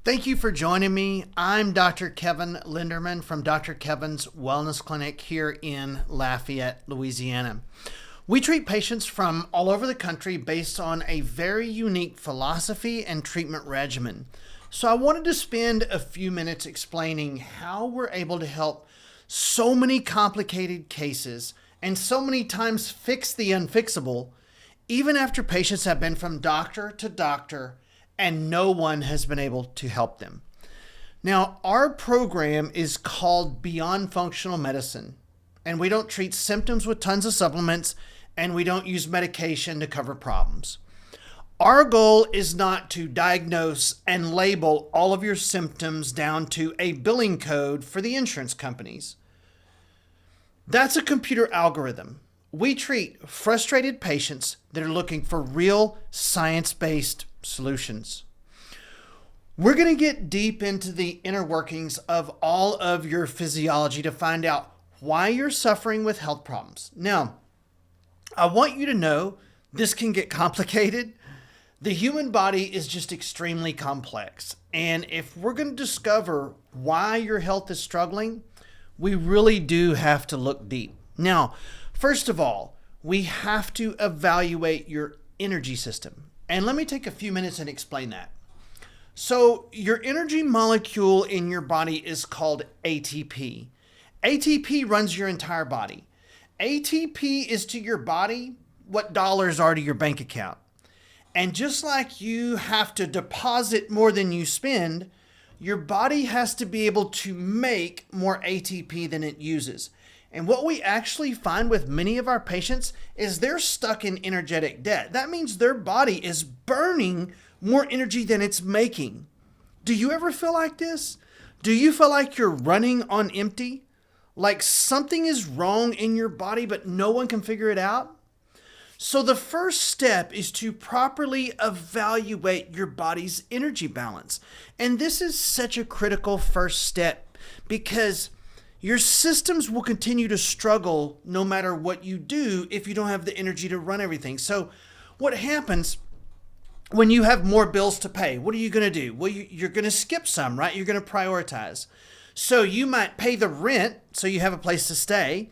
Thank you for joining me. I'm Dr. Kevin Linderman from Dr. Kevin's Wellness Clinic here in Lafayette, Louisiana. We treat patients from all over the country based on a very unique philosophy and treatment regimen. So I wanted to spend a few minutes explaining how we're able to help so many complicated cases and so many times fix the unfixable, even after patients have been from doctor to doctor and no one has been able to help them. Now, our program is called Beyond Functional Medicine, and we don't treat symptoms with tons of supplements, and we don't use medication to cover problems. Our goal is not to diagnose and label all of your symptoms down to a billing code for the insurance companies. That's a computer algorithm. We treat frustrated patients that are looking for real science-based solutions. We're going to get deep into the inner workings of all of your physiology to find out why you're suffering with health problems. Now, I want you to know this can get complicated. The human body is just extremely complex. And if we're going to discover why your health is struggling, we really do have to look deep. Now, first of all, we have to evaluate your energy system. And let me take a few minutes and explain that. So your energy molecule in your body is called ATP. ATP runs your entire body. ATP is to your body what dollars are to your bank account. And just like you have to deposit more than you spend, your body has to be able to make more ATP than it uses. And what we actually find with many of our patients is they're stuck in energetic debt. That means their body is burning more energy than it's making. Do you ever feel like this? Do you feel like you're running on empty? Like something is wrong in your body, but no one can figure it out? So the first step is to properly evaluate your body's energy balance. And this is such a critical first step because your systems will continue to struggle no matter what you do if you don't have the energy to run everything. So what happens when you have more bills to pay? What are you going to do? Well, you're going to skip some, right? You're going to prioritize. So you might pay the rent so you have a place to stay.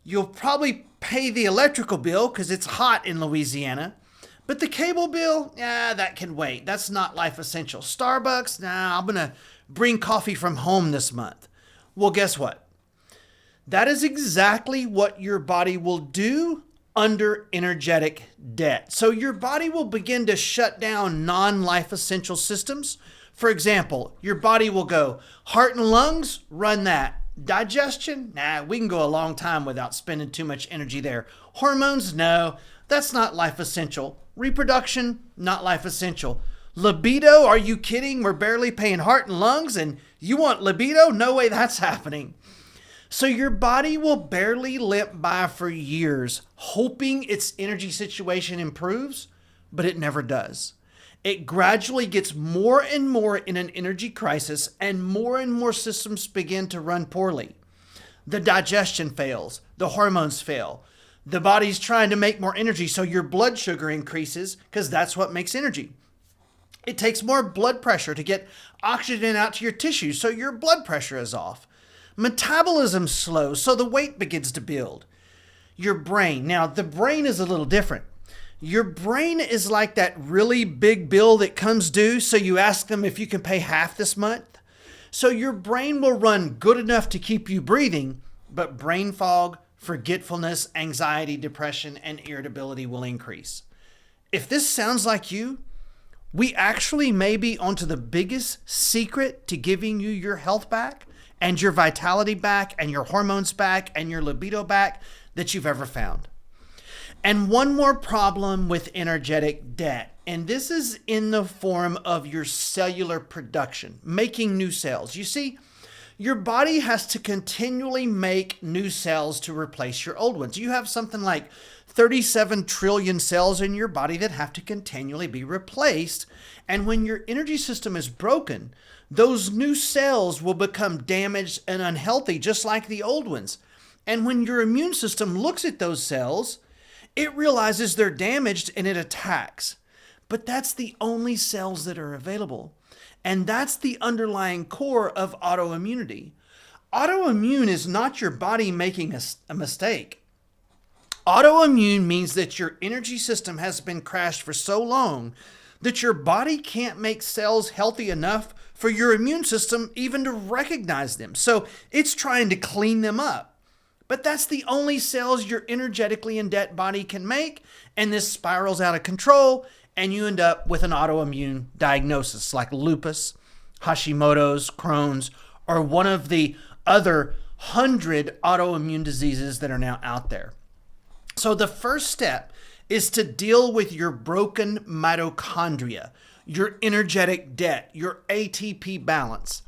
You'll probably pay the electrical bill because it's hot in Louisiana. But the cable bill, that can wait. That's not life essential. Starbucks, I'm going to bring coffee from home this month. Well, guess what? That is exactly what your body will do under energetic debt. So your body will begin to shut down non-life essential systems. For example, your body will go, heart and lungs, run that. Digestion, we can go a long time without spending too much energy there. Hormones, no, that's not life essential. Reproduction, not life essential. Libido, are you kidding? We're barely paying heart and lungs and you want libido? No way that's happening. So your body will barely limp by for years, hoping its energy situation improves, but it never does. It gradually gets more and more in an energy crisis and more systems begin to run poorly. The digestion fails, the hormones fail. The body's trying to make more energy, so your blood sugar increases because that's what makes energy. It takes more blood pressure to get oxygen out to your tissues, so your blood pressure is off. Metabolism slows, so the weight begins to build. Your brain. Now, the brain is a little different. Your brain is like that really big bill that comes due, so you ask them if you can pay half this month. So your brain will run good enough to keep you breathing, but brain fog, forgetfulness, anxiety, depression, and irritability will increase. If this sounds like you, we actually may be onto the biggest secret to giving you your health back and your vitality back and your hormones back and your libido back that you've ever found. And one more problem with energetic debt, and this is in the form of your cellular production, making new cells. You see, your body has to continually make new cells to replace your old ones. You have something like 37 trillion cells in your body that have to continually be replaced. And when your energy system is broken, those new cells will become damaged and unhealthy, just like the old ones. And when your immune system looks at those cells, it realizes they're damaged and it attacks. But that's the only cells that are available. And that's the underlying core of autoimmunity. Autoimmune is not your body making a mistake. Autoimmune means that your energy system has been crashed for so long that your body can't make cells healthy enough for your immune system even to recognize them. So it's trying to clean them up. But that's the only cells your energetically in debt body can make, and this spirals out of control, and you end up with an autoimmune diagnosis like lupus, Hashimoto's, Crohn's, or one of the other 100 autoimmune diseases that are now out there. So the first step is to deal with your broken mitochondria, your energetic debt, your ATP balance.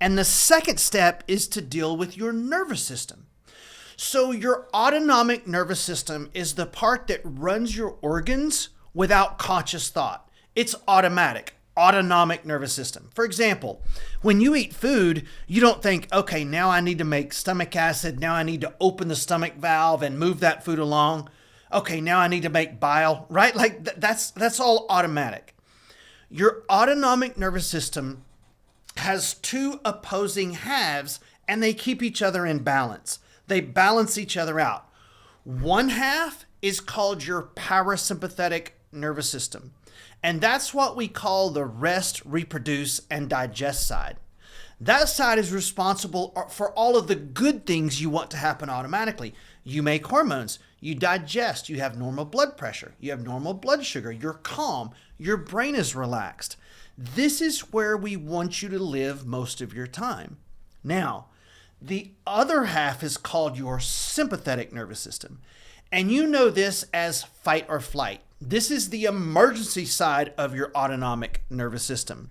And the second step is to deal with your nervous system. So your autonomic nervous system is the part that runs your organs without conscious thought. It's automatic, autonomic nervous system. For example, when you eat food, you don't think, okay, now I need to make stomach acid. Now I need to open the stomach valve and move that food along. Okay, now I need to make bile, right? Like that's all automatic. Your autonomic nervous system has two opposing halves and they keep each other in balance. They balance each other out. One half is called your parasympathetic nervous system. And that's what we call the rest, reproduce, and digest side. That side is responsible for all of the good things you want to happen automatically. You make hormones, you digest, you have normal blood pressure, you have normal blood sugar, you're calm, your brain is relaxed. This is where we want you to live most of your time. Now, the other half is called your sympathetic nervous system. And you know this as fight or flight. This is the emergency side of your autonomic nervous system.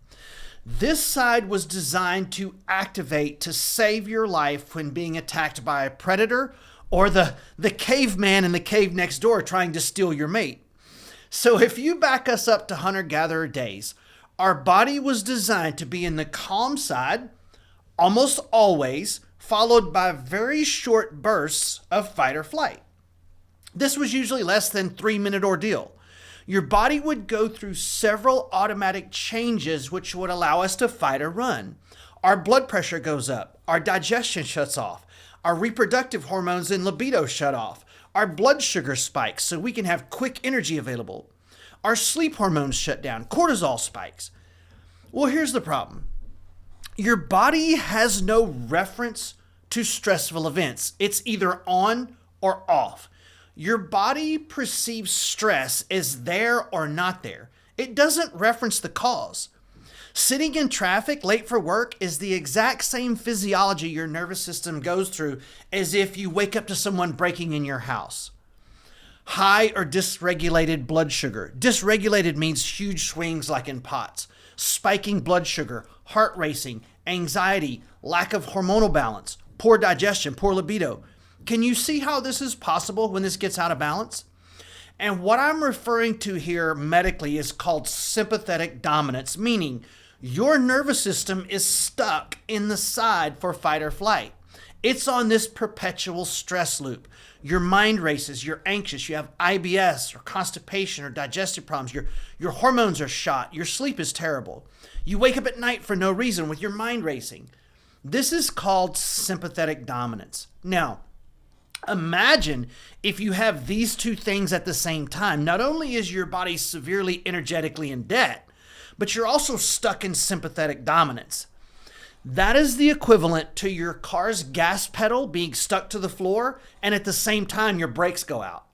This side was designed to activate to save your life when being attacked by a predator or the caveman in the cave next door trying to steal your mate. So if you back us up to hunter-gatherer days, our body was designed to be in the calm side almost always, followed by very short bursts of fight or flight. This was usually less than 3-minute ordeal. Your body would go through several automatic changes which would allow us to fight or run. Our blood pressure goes up, our digestion shuts off, our reproductive hormones and libido shut off, our blood sugar spikes so we can have quick energy available. Our sleep hormones shut down, cortisol spikes. Well, here's the problem. Your body has no reference to stressful events. It's either on or off. Your body perceives stress as there or not there. It doesn't reference the cause. Sitting in traffic late for work is the exact same physiology your nervous system goes through as if you wake up to someone breaking in your house. High or dysregulated blood sugar. Dysregulated means huge swings like in POTS. Spiking blood sugar, heart racing, anxiety, lack of hormonal balance, poor digestion, poor libido. Can you see how this is possible when this gets out of balance? And what I'm referring to here medically is called sympathetic dominance, meaning your nervous system is stuck in the side for fight or flight. It's on this perpetual stress loop. Your mind races, you're anxious, you have IBS or constipation or digestive problems, your hormones are shot, your sleep is terrible. You wake up at night for no reason with your mind racing. This is called sympathetic dominance. Now, imagine if you have these two things at the same time. Not only is your body severely energetically in debt, but you're also stuck in sympathetic dominance. That is the equivalent to your car's gas pedal being stuck to the floor and at the same time your brakes go out.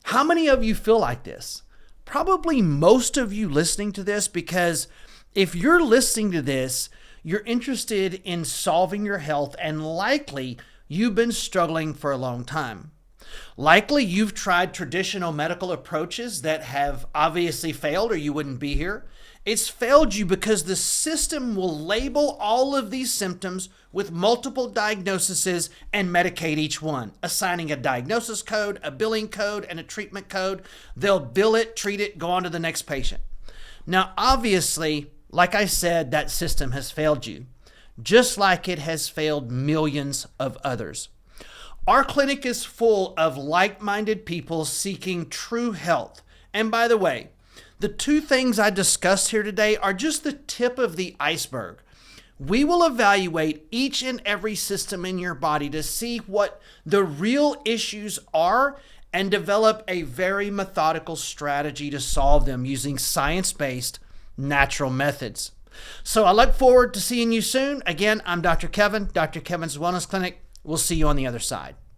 How many of you feel like this? Probably most of you listening to this, because if you're listening to this, you're interested in solving your health and likely you've been struggling for a long time. Likely you've tried traditional medical approaches that have obviously failed or you wouldn't be here. It's failed you because the system will label all of these symptoms with multiple diagnoses and medicate each one, assigning a diagnosis code, a billing code, and a treatment code. They'll bill it, treat it, go on to the next patient. Now, obviously, like I said, that system has failed you, just like it has failed millions of others. Our clinic is full of like-minded people seeking true health. And by the way, The two things I discussed here today are just the tip of the iceberg. We will evaluate each and every system in your body to see what the real issues are and develop a very methodical strategy to solve them using science-based natural methods. So I look forward to seeing you soon. Again, I'm Dr. Kevin, Dr. Kevin's Wellness Clinic. We'll see you on the other side.